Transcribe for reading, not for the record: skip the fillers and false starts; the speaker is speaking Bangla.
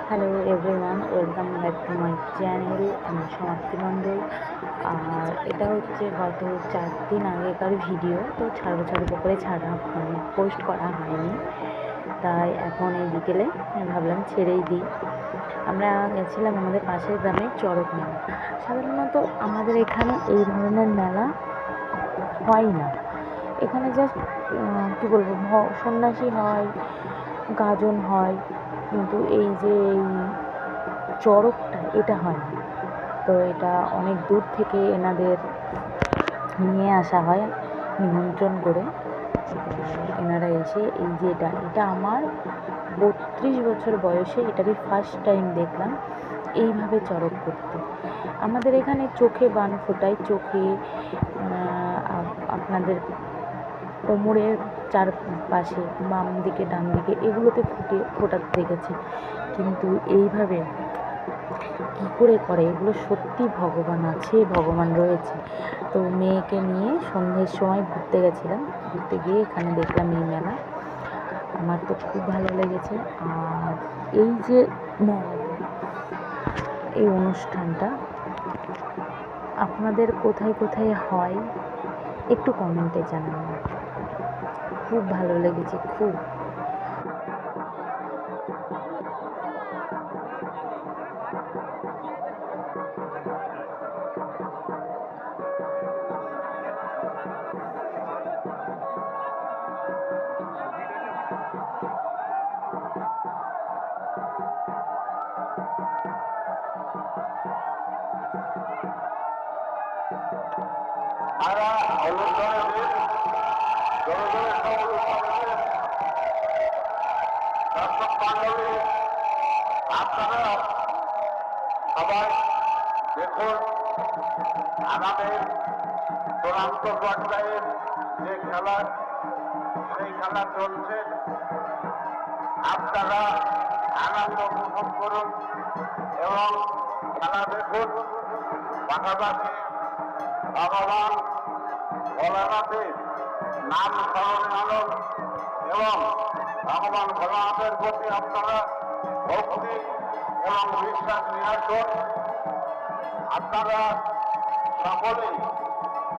Hello everyone, welcome back to my channel. আমি সমাপ্তি মণ্ডল। আর এটা হচ্ছে গত 4 দিন আগেকার ভিডিও, তো ছাড়বো করে ছাড়া পোস্ট করা হয়নি, তাই এখন এই বিকেলে ভাবলাম ছেড়েই দিই। আমরা গেছিলাম আমাদের পাশের গ্রামে চড়ক মেলা। সাধারণত আমাদের এখানে এই ধরনের মেলা হয় না। এখানে জাস্ট কী বলবো, সন্ন্যাসী হয়, গাজন হয়, কিন্তু এই যে এই চড়কটা এটা হয় না। তো এটা অনেক দূর থেকে এনাদের নিয়ে আসা হয় নিমন্ত্রণ করে। এনারা এসে এই যে এটা আমার 32 বছর বয়সে এটারই ফার্স্ট টাইম দেখলাম এইভাবে চড়ক করতে। আমাদের এখানে চোখে বান ফোটায়, চোখে আপনাদের কোমরের চারপাশে বাম দিকে ডান দিকে এগুলোতে ফোটাতে দেখেছি, কিন্তু এইভাবে কী করে এগুলো সত্যি ভগবান আছে, ভগবান রয়েছে। তো মেয়েকে নিয়ে সন্ধ্যের সময় ঘুরতে গেছিলাম, ঘুরতে গিয়ে এখানে দেখলাম এই মেলা। আমার তো খুব ভালো লেগেছে। আর এই যে মেলাটা, এই অনুষ্ঠানটা আপনাদের কোথায় কোথায় হয় একটু কমেন্টে জানাবেন। খুব ভালো লেগেছে, খুব। আপনারা সবাই দেখুন আমাদের চূড়ান্ত পর্যায়ের যে খেলা, সেই খেলা চলছে। আপনারা আনন্দ উপভোগ করুন এবং খেলা দেখুন। পাশাপাশি ভগবান ভোলানাথের নাম স্মরণে আনুন এবং ভগবান ভোলানাথের প্রতি আপনারা ভক্তি এবং বিশ্বাস নিয়ে আসুন। আপনারা সকলেই